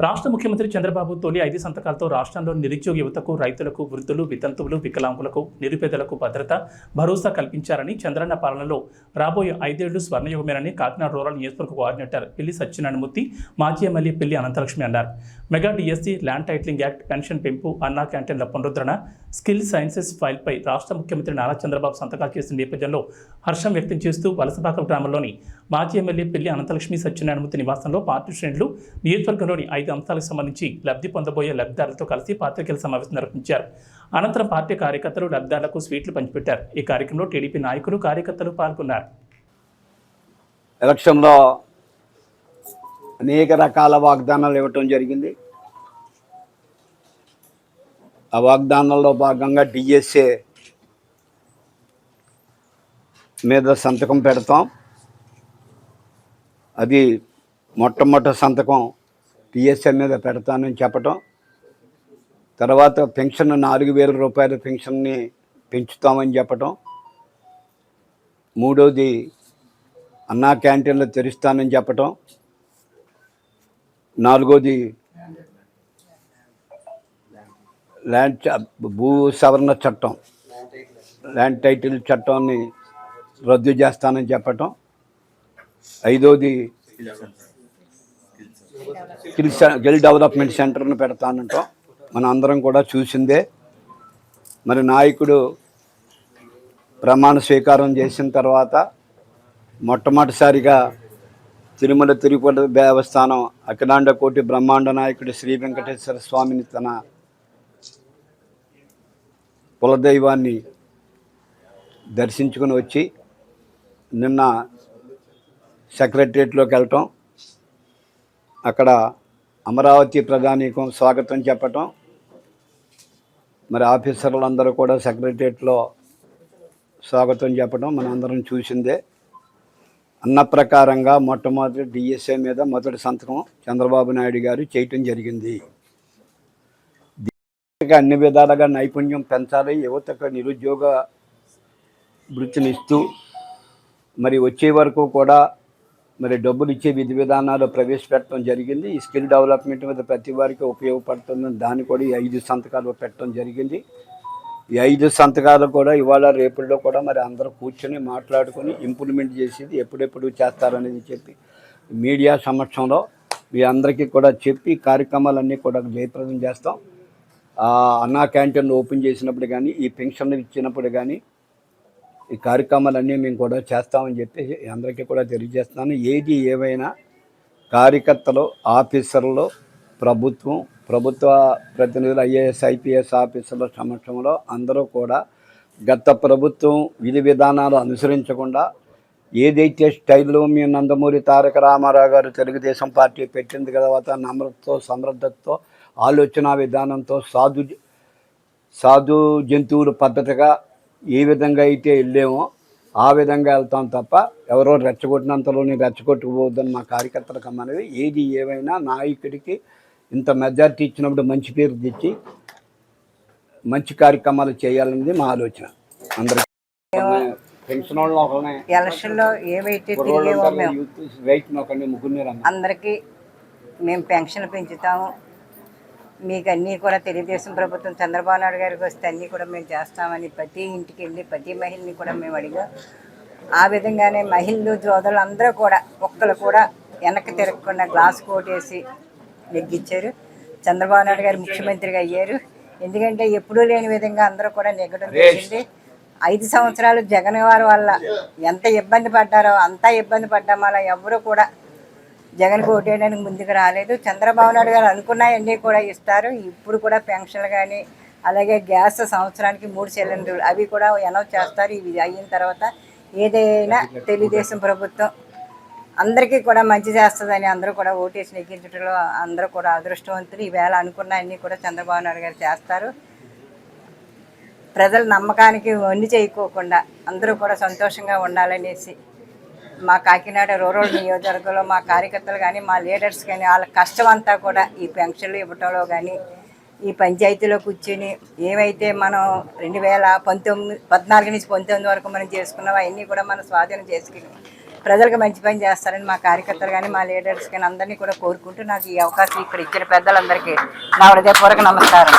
రాష్ట్ర ముఖ్యమంత్రి చంద్రబాబు తొలి 5 సంతకాలతో రాష్ట్రంలో నిరుద్యోగ యువతకు, రైతులకు, వృద్ధులు, వితంతువులు, వికలాంగులకు, నిరుపేదలకు భద్రత, భరోసా కల్పించారని, చంద్రన్న పాలనలో రాబోయే 5 ఏళ్లు స్వర్ణయుగమేనని కాకినాడ రూరల్ నియోజకవర్గ కోఆర్డినేటర్ పిల్లి సత్యనారాయణమూర్తి, మాజీ ఎమ్మెల్యే పిల్లి అనంతలక్ష్మి అన్నారు. Mega DSC, land titling act, pension పెంపు, అన్నా క్యాంటీన్ల పునరుద్ధరణ, స్కిల్ సైన్సెస్ ఫైల్పై రాష్ట్ర ముఖ్యమంత్రి నారా చంద్రబాబు సంతకాలు చేసిన నేపథ్యంలో హర్షం వ్యక్తం చేస్తూ వలసపాకం గ్రామంలోని మాజీ ఎమ్మెల్యే పిల్లి అనంతలక్ష్మి సత్యనారాయణమూర్తి నివాసంలో పార్టీ శ్రేణులు నియోజకవర్గంలోని 5 అంశాలకు సంబంధించి లబ్ధి పొందబోయే లబ్ధిదారులతో కలిసి పాత్రికేయుల సమావేశం నిర్వహించారు. అనంతరం పార్టీ కార్యకర్తలు లబ్ధిదారులకు స్వీట్లు పంచిపెట్టారు. ఈ కార్యక్రమంలో టీడీపీ నాయకులు, కార్యకర్తలు పాల్గొన్నారు. ఎలక్షన్లో అనేక రకాల వాగ్దానాలు ఇవ్వటం జరిగింది. ఆ వాగ్దానాల్లో భాగంగా డిఎస్ఏ మీద సంతకం పెడతాం. అది మొట్టమొదటి సంతకం డిఎస్ఏ మీద పెడతానని చెప్పటం. తర్వాత పెన్షన్ 4,000 రూపాయల పెన్షన్ని పెంచుతామని చెప్పటం. మూడోది అన్నా క్యాంటీన్లు తెరుస్తానని చెప్పటం. నాలుగోది భూ సవరణ చట్టం, ల్యాండ్ టైటిల్ చట్టాన్ని రద్దు చేస్తానని చెప్పటం. ఐదోది స్కిల్ డెవలప్మెంట్ సెంటర్ను పెడతానంటాం. మన అందరం కూడా చూసిందే. మరి నాయకుడు ప్రమాణ స్వీకారం చేసిన తర్వాత మొట్టమొదటిసారిగా తిరుమల తిరుపతి దేవస్థానం అఖిలాండ కోటి బ్రహ్మాండ నాయకుడు శ్రీ వెంకటేశ్వర స్వామిని తన కులదైవాన్ని దర్శించుకుని వచ్చి నిన్న సెక్రటరియట్లోకి వెళ్ళటం, అక్కడ అమరావతి ప్రధానికం స్వాగతం చెప్పటం. మరి ఆఫీసర్లందరూ కూడా సెక్రటరియట్లో స్వాగతం చెప్పడం మన అందరం చూసిందే. అన్న ప్రకారంగా మొట్టమొదటి డిఎస్ఏ మీద మొదటి సంతకం చంద్రబాబు నాయుడు గారు చేయటం జరిగింది. అన్ని విధాలుగా నైపుణ్యం పెంచాలి, యువతకు నిరుద్యోగ వృత్తిని ఇస్తూ మరి వచ్చే వరకు కూడా మరి డబ్బులు ఇచ్చే విధి విధానాలు ప్రవేశపెట్టడం జరిగింది. ఈ స్కిల్ డెవలప్మెంట్ మీద ప్రతి వారికి ఉపయోగపడుతుందని దాన్ని కూడా ఈ 5 సంతకాలు పెట్టడం జరిగింది. ఈ 5 సంతకాలు కూడా ఇవాళ రేపుల్లో కూడా మరి అందరూ కూర్చొని మాట్లాడుకొని ఇంప్లిమెంట్ చేసేది ఎప్పుడెప్పుడు చేస్తారనేది చెప్పి మీడియా సమక్షంలో మీ అందరికీ కూడా చెప్పి కార్యక్రమాలన్నీ కూడా జయప్రదం చేస్తాం. అన్నా క్యాంటీన్లు ఓపెన్ చేసినప్పుడు కానీ, ఈ పెన్షన్లు ఇచ్చినప్పుడు కానీ ఈ కార్యక్రమాలన్నీ మేము కూడా చేస్తామని చెప్పి అందరికీ కూడా తెలియజేస్తున్నాను. ఏది ఏమైనా కార్యకర్తలు, ఆఫీసర్లు, ప్రభుత్వ ప్రతినిధులు, ఐఏఎస్, ఐపీఎస్ ఆఫీసర్ల సమక్షంలో అందరూ కూడా గత ప్రభుత్వం విధి విధానాలు అనుసరించకుండా ఏదైతే స్టైల్లో మీ నందమూరి తారక రామారావు గారు తెలుగుదేశం పార్టీ పెట్టింది తర్వాత నమ్రతతో, సమర్థతతో, ఆలోచన విధానంతో సాధు జంతువుల పద్ధతిగా ఏ విధంగా అయితే వెళ్ళామో ఆ విధంగా వెళ్తాం తప్ప ఎవరో రెచ్చగొట్టినంతలోనే రెచ్చగొట్టుకోవద్దని మా కార్యకర్తలకు అమ్మనేది. ఏది ఏమైనా నాయకుడికి ఇంత మెజార్టీ ఇచ్చినప్పుడు మంచి పేరు తెచ్చి మంచి కార్యక్రమాలు చేయాలనేది మా ఆలోచన. అందరికీ పెన్షన్ ఎలక్షన్లో ఏవైతే అందరికీ మేము పెన్షన్ పెంచుతాము, మీకు అన్నీ కూడా తెలుగుదేశం ప్రభుత్వం చంద్రబాబు నాయుడు గారికి వస్తే అన్నీ కూడా మేము చేస్తామని ప్రతి ఇంటికి వెళ్ళి ప్రతి మహిళని కూడా మేము అడిగాం. ఆ విధంగానే మహిళలు, జోదరులు అందరూ కూడా ఒక్కరు కూడా వెనక్కి తిరగకుండా గ్లాస్ కోటేసి నెగ్గించారు. చంద్రబాబు నాయుడు గారు ముఖ్యమంత్రిగా అయ్యారు. ఎందుకంటే ఎప్పుడూ లేని విధంగా అందరూ కూడా నెగ్గడం జరిగింది. 5 సంవత్సరాలు జగన్ వారి వల్ల ఎంత ఇబ్బంది పడ్డారో అంతా ఇబ్బంది పడ్డాం. అలా ఎవరు కూడా జగన్ ఓటేయడానికి ముందుకు రాలేదు. చంద్రబాబు నాయుడు గారు అనుకున్నాయన్నీ కూడా ఇస్తారు. ఇప్పుడు కూడా పెన్షన్లు కానీ, అలాగే గ్యాస్ సంవత్సరానికి 3 సిలిండర్లు అవి కూడా అనౌన్స్ చేస్తారు. ఇవి అయిన తర్వాత ఏదైనా తెలుగుదేశం ప్రభుత్వం అందరికీ కూడా మంచి చేస్తుందని అందరూ కూడా ఓటేసి నెగ్గించడంలో అందరూ కూడా అదృష్టవంతులు. ఈవేళ అనుకున్నాయన్నీ కూడా చంద్రబాబు నాయుడు గారు చేస్తారు. ప్రజల నమ్మకానికి వన్ని చేయకోకుండా అందరూ కూడా సంతోషంగా ఉండాలనేసి మా కాకినాడ రూరల్ నియోజకవర్గంలో మా కార్యకర్తలు కానీ, మా లీడర్స్ కానీ వాళ్ళ కష్టం అంతా కూడా ఈ పెన్షన్లు ఇవ్వటంలో కానీ, ఈ పంచాయతీలో కూర్చొని ఏవైతే మనం 2014 నుంచి 19 వరకు మనం చేసుకున్నాం అవన్నీ కూడా మనం స్వాధీనం చేసుకుని ప్రజలకు మంచి పని చేస్తారని మా కార్యకర్తలు కానీ మా లీడర్స్ కానీ అందరినీ కూడా కోరుకుంటూ నాకు ఈ అవకాశం ఇక్కడ ఇచ్చిన పెద్దలందరికీ నా హృదయపూర్వక నమస్కారం.